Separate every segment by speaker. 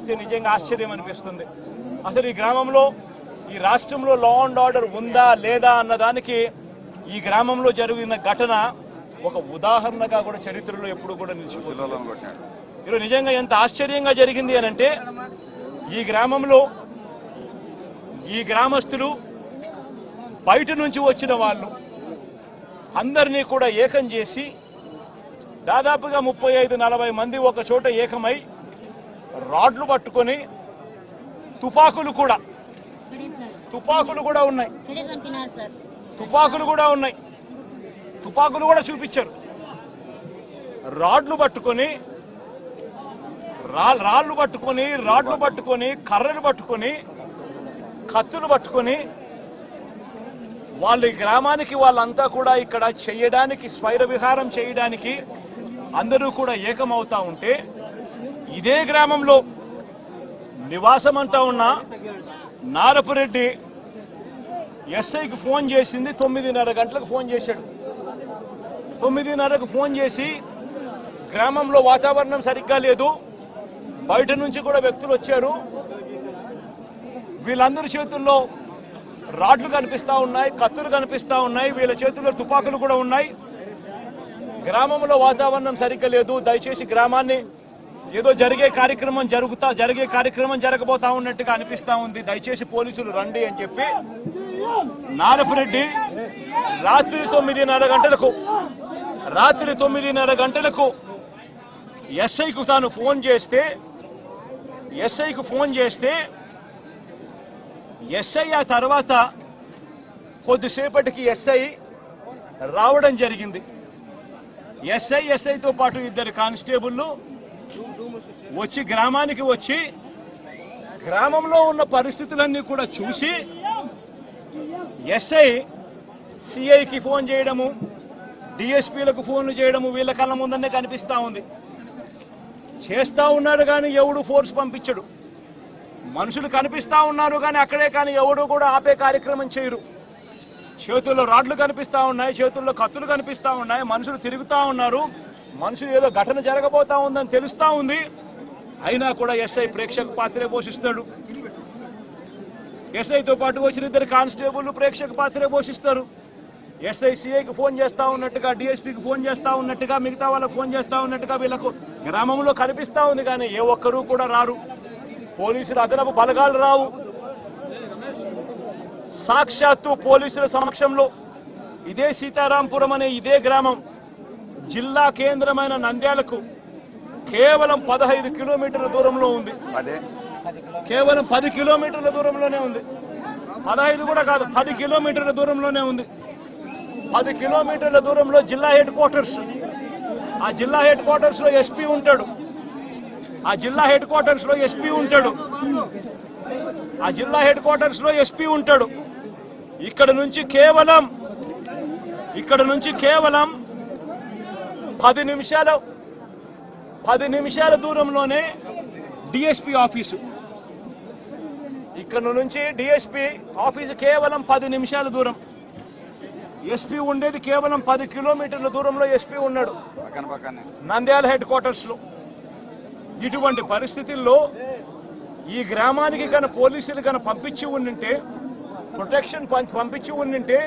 Speaker 1: చూస్తే నిజంగా ఆశ్చర్యం అనిపిస్తుంది. అసలు ఈ గ్రామంలో ఈ రాష్ట్రంలో లా అండ్ ఆర్డర్ ఉందా లేదా అన్నదానికి ఈ గ్రామంలో జరిగిన ఘటన ఒక ఉదాహరణగా కూడా చరిత్రలో ఎప్పుడు కూడా నిలిచిపోతుంది. ఈరోజు నిజంగా ఎంత ఆశ్చర్యంగా జరిగింది అని అంటే ఈ గ్రామంలో ఈ గ్రామస్తులు బయట నుంచి వచ్చిన వాళ్ళు అందరినీ కూడా ఏకం చేసి దాదాపుగా 35-40 మంది ఒక చోట ఏకమై రాడ్లు పట్టుకొని తుపాకులు కూడా ఉన్నాయి, తుపాకులు కూడా చూపించారు. రాడ్లు పట్టుకొని కర్రలు పట్టుకొని కత్తులు పట్టుకొని వాళ్ళ గ్రామానికి వాళ్ళంతా కూడా ఇక్కడ చేయడానికి స్వైర విహారం చేయడానికి అందరూ కూడా ఏకమవుతా ఉంటే ఇదే గ్రామంలో నివాసం అంటా ఉన్న నారపురెడ్డి ఎస్ఐకి ఫోన్ చేసింది 9:30 గంటలకు ఫోన్ చేశాడు. 9:30కు ఫోన్ చేసి గ్రామంలో వాతావరణం సరిగ్గా లేదు, బయట నుంచి కూడా వ్యక్తులు వచ్చారు, వీళ్ళందరి చేతుల్లో రాడ్లు కనిపిస్తా ఉన్నాయి, కత్తులు కనిపిస్తా ఉన్నాయి, వీళ్ళ చేతుల్లో తుపాకులు కూడా ఉన్నాయి, గ్రామంలో వాతావరణం సరిగ్గా లేదు, దయచేసి గ్రామాన్ని ఏదో జరిగే కార్యక్రమం జరగబోతా ఉన్నట్టుగా అనిపిస్తా ఉంది, దయచేసి పోలీసులు రండి అని చెప్పి నారపురెడ్డి రాత్రి 9:30 గంటలకు ఎస్ఐకు తాను ఫోన్ చేస్తే ఎస్ఐ ఆ తర్వాత కొద్దిసేపటికి ఎస్ఐ రావడం జరిగింది. ఎస్ఐతో పాటు 2 కానిస్టేబుల్లు వచ్చి గ్రామానికి వచ్చి గ్రామంలో ఉన్న పరిస్థితులన్నీ కూడా చూసి ఎస్ఐ సిఐకి ఫోన్ చేయడము, డిఎస్పీలకు ఫోన్లు చేయడము వీళ్ళ కళ్ళ ముందనే కనిపిస్తా ఉంది. చేస్తా ఉన్నారు కానీ ఎవడు ఫోర్స్ పంపించడు, మనుషులు కనిపిస్తా ఉన్నారు కానీ అక్కడే కానీ ఎవడు కూడా ఆపే కార్యక్రమం చేయరు. చేతుల్లో రాడ్లు కనిపిస్తా ఉన్నాయి, చేతుల్లో కత్తులు కనిపిస్తా ఉన్నాయి, మనుషులు తిరుగుతా ఉన్నారు, మనుషులు ఏదో ఘటన జరగబోతా ఉందని తెలుస్తా ఉంది, అయినా కూడా ఎస్ఐ ప్రేక్షక పాత్రే పోషిస్తాడు. ఎస్ఐతో పాటు వచ్చిన 2 కానిస్టేబుల్ ప్రేక్షక పాత్రే పోషిస్తారు. ఎస్ఐ సిఐకి ఫోన్ చేస్తా ఉన్నట్టుగా, డిఎస్పీకి ఫోన్ చేస్తా ఉన్నట్టుగా, మిగతా వాళ్ళకి ఫోన్ చేస్తా ఉన్నట్టుగా వీళ్ళకు గ్రామంలో కనిపిస్తా ఉంది కానీ ఏ ఒక్కరూ కూడా రారు. పోలీసులు అదనపు బలగాలు రావు. సాక్షాత్తు పోలీసుల సమక్షంలో ఇదే సీతారాంపురం అనే ఇదే గ్రామం జిల్లా కేంద్రమైన నంద్యాలకు కేవలం 15 కిలోమీటర్ల దూరంలో ఉంది. కేవలం 10 కిలోమీటర్ల దూరంలోనే ఉంది. 15 కూడా కాదు, 10 కిలోమీటర్ల దూరంలోనే ఉంది. 10 కిలోమీటర్ల దూరంలో జిల్లా హెడ్ క్వార్టర్స్. ఆ జిల్లా హెడ్ క్వార్టర్స్ లో ఎస్పీ ఉంటాడు. ఇక్కడ నుంచి కేవలం 10 నిమిషాల దూరంలోనే డిఎస్పీ ఆఫీసు. ఇక్కడ నుంచి డిఎస్పీ ఆఫీసు కేవలం 10 నిమిషాల దూరం. ఎస్పీ ఉండేది కేవలం 10 కిలోమీటర్ల దూరంలో ఎస్పీ ఉన్నాడు నంద్యాల హెడ్ క్వార్టర్స్ లో. ఇటువంటి పరిస్థితుల్లో ఈ గ్రామానికి కనుక పోలీసులు కనుక పంపించి ఉండింటే, ప్రొటెక్షన్ పంపించి ఉండింటే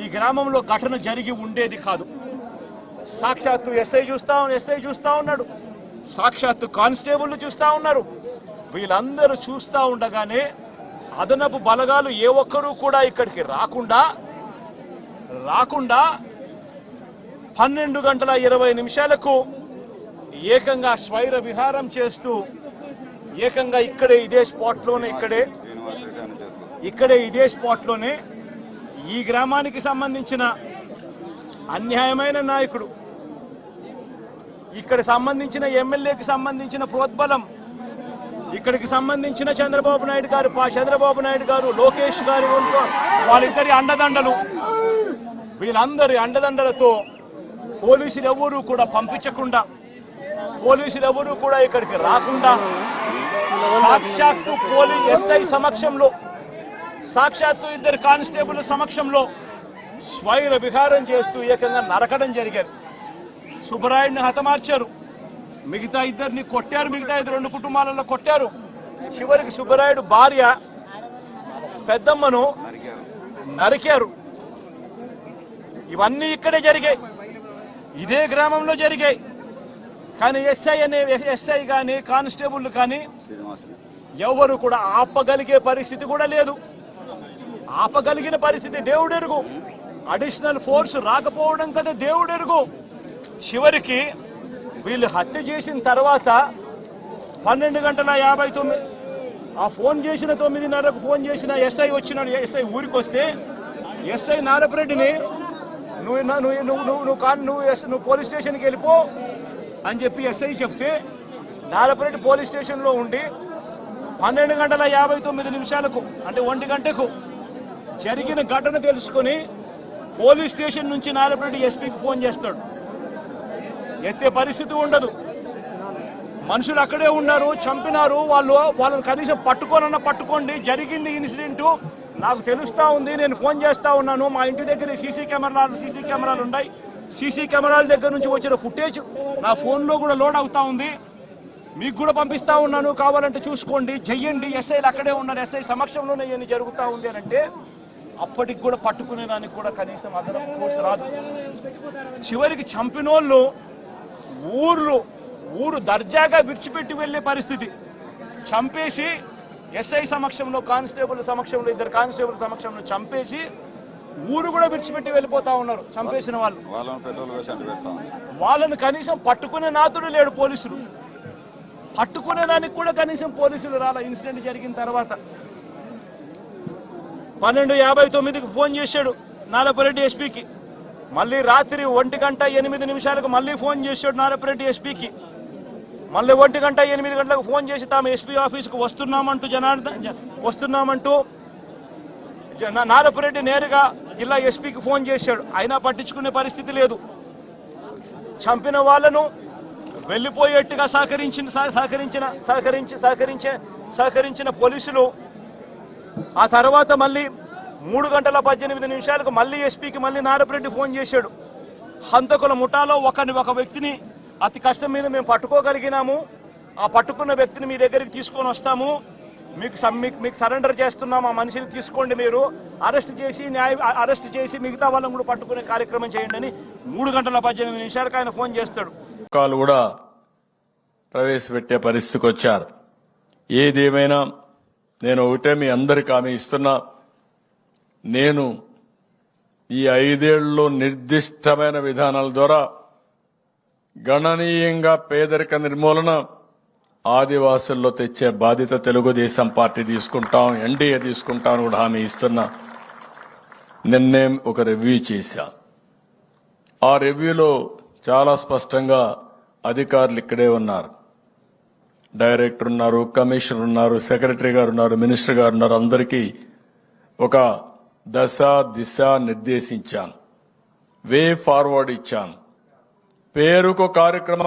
Speaker 1: ఈ గ్రామంలో ఘటన జరిగి ఉండేది కాదు. సాక్షాత్తు ఎస్ఐ చూస్తా ఉన్నాడు, సాక్షాత్తు కానిస్టేబుల్ చూస్తా ఉన్నారు. వీళ్ళందరూ చూస్తా ఉండగానే అదనపు బలగాలు ఏ ఒక్కరూ కూడా ఇక్కడికి రాకుండా 12:20 ఏకంగా స్వైర విహారం చేస్తూ ఏకంగా ఇక్కడే ఇదే స్పాట్లోనే ఈ గ్రామానికి సంబంధించిన అన్యాయమైన నాయకుడు, ఇక్కడ సంబంధించిన ఎమ్మెల్యేకి సంబంధించిన ప్రోద్బలం, ఇక్కడికి సంబంధించిన చంద్రబాబు నాయుడు గారు లోకేష్ గారు వాళ్ళిద్దరి అండదండలు, వీళ్ళందరి అండదండలతో పోలీసులు ఎవరూ కూడా పంపించకుండా, పోలీసులు ఎవరూ కూడా ఇక్కడికి రాకుండా సాక్షాత్తు ఎస్ఐ సమక్షంలో, సాక్షాత్తు 2 కానిస్టేబుల్ సమక్షంలో స్వైర విహారం చేస్తూ ఏకంగా నరకడం జరిగారు. సుబ్బరాయుడిని హతమార్చారు, మిగతా ఇద్దరిని కొట్టారు, మిగతా ఇద్దరు 2 కుటుంబాలలో కొట్టారు. చివరికి సుబ్బరాయుడు భార్య పెద్దమ్మను నరికారు. ఇవన్నీ ఇక్కడే జరిగాయి, ఇదే గ్రామంలో జరిగాయి. కానీ ఎస్ఐ కానీ కానిస్టేబుల్ కానీ ఎవరు కూడా ఆపగలిగే పరిస్థితి కూడా లేదు. ఆపగలిగిన పరిస్థితి దేవుడెరుగు. అడిషనల్ ఫోర్స్ రాకపోవడం కదా దేవుడెరుగు. చివరికి వీళ్ళు హత్య చేసిన తర్వాత 12:59 ఆ ఫోన్ చేసిన 9:30కు ఫోన్ చేసిన ఎస్ఐ వచ్చినాడు. ఎస్ఐ ఊరికి వస్తే ఎస్ఐ నారపరెడ్డిని నువ్వు పోలీస్ స్టేషన్కి వెళ్ళిపో అని చెప్పి ఎస్ఐ చెప్తే నారపరెడ్డి పోలీస్ స్టేషన్లో ఉండి 12:59 అంటే 1 గంటకు జరిగిన ఘటన తెలుసుకుని పోలీస్ స్టేషన్ నుంచి నారపరెడ్డి ఎస్పీకి ఫోన్ చేస్తాడు. ఎత్తే పరిస్థితి ఉండదు. మనుషులు అక్కడే ఉన్నారు, చంపినారు. వాళ్ళని కనీసం పట్టుకోండి, జరిగింది ఇన్సిడెంట్ నాకు తెలుస్తా ఉంది, నేను ఫోన్ చేస్తా ఉన్నాను. మా ఇంటి దగ్గర సీసీ కెమెరాలు ఉన్నాయి. సీసీ కెమెరాల దగ్గర నుంచి వచ్చిన ఫుటేజ్ నా ఫోన్లో కూడా లోడ్ అవుతా ఉంది. మీకు కూడా పంపిస్తా ఉన్నాను, కావాలంటే చూసుకోండి, చెయ్యండి. ఎస్ఐలు అక్కడే ఉన్నారు, ఎస్ఐ సమక్షంలోనే ఇవన్నీ జరుగుతూ ఉంది అని అంటే అప్పటికి కూడా పట్టుకునేదానికి కూడా కనీసం అదనపు ఫోర్స్ రాదు. చివరికి చంపినోళ్ళు ఊరు దర్జాగా విడిచిపెట్టి వెళ్లే పరిస్థితి. చంపేసి ఎస్ఐ సమక్షంలో, కానిస్టేబుల్ సమక్షంలో, 2 కానిస్టేబుల్ సమక్షంలో చంపేసి ఊరు కూడా విడిచిపెట్టి వెళ్ళిపోతా ఉన్నారు చంపేసిన వాళ్ళు. వాళ్ళను కనీసం పట్టుకునే నాతుడు లేడు. పోలీసులు పట్టుకునేదానికి కూడా కనీసం పోలీసులు రాలా. ఇన్సిడెంట్ జరిగిన తర్వాత 12:59కి ఫోన్ చేశాడు నారపరెడ్డి ఎస్పీకి. మళ్ళీ రాత్రి 1:08 మళ్ళీ ఫోన్ చేశాడు నారపరెడ్డి ఎస్పీకి. మళ్ళీ 1:08 ఫోన్ చేసి తాము ఎస్పీ ఆఫీస్కు వస్తున్నామంటూ నారపరెడ్డి నేరుగా జిల్లా ఎస్పీకి ఫోన్ చేశాడు. అయినా పట్టించుకునే పరిస్థితి లేదు. చంపిన వాళ్లను వెళ్లిపోయేట్టుగా సహకరించిన పోలీసులు ఆ తర్వాత మళ్ళీ 3:18 మళ్ళీ ఎస్పీకి మళ్ళీ నారపరెడ్డి ఫోన్ చేశాడు. హంతకుల ముఠాలో ఒక వ్యక్తిని అతి కష్టం మీద మేము పట్టుకోగలిగినాము. ఆ పట్టుకున్న వ్యక్తిని మీ దగ్గరికి తీసుకొని వస్తాము, మీకు సరెండర్ చేస్తున్నాము, ఆ మనిషిని తీసుకోండి, మీరు అరెస్ట్ చేసి మిగతా వాళ్ళని కూడా పట్టుకునే కార్యక్రమం చేయండి అని 3:18 ఆయన ఫోన్ చేస్తాడు.
Speaker 2: కూడా ప్రవేశపెట్టే పరిస్థితికి వచ్చారు. ఏదేమైనా నేను ఒకటే మీ అందరికి హామీ ఇస్తున్నా, నేను ఈ 5 ఏళ్లలో నిర్దిష్టమైన విధానాల ద్వారా గణనీయంగా పేదరిక నిర్మూలన, ఆదివాసుల్లో తెచ్చే బాధ్యత తెలుగుదేశం పార్టీ తీసుకుంటాం, ఎన్డీఏ తీసుకుంటాం కూడా హామీ ఇస్తున్నా. నిన్నే ఒక రివ్యూ చేశా. ఆ రివ్యూలో చాలా స్పష్టంగా అధికారులు ఇక్కడే ఉన్నారు, డైరెక్టర్ ఉన్నారు, కమిషనర్ ఉన్నారు, సెక్రటరీ గారు ఉన్నారు, మినిస్టర్ గారు ఉన్నారు. అందరికీ ఒక దిశ నిర్దేశించాను, వే ఫార్వర్డ్ ఇచ్చాను. పేరుకు కార్యక్రమం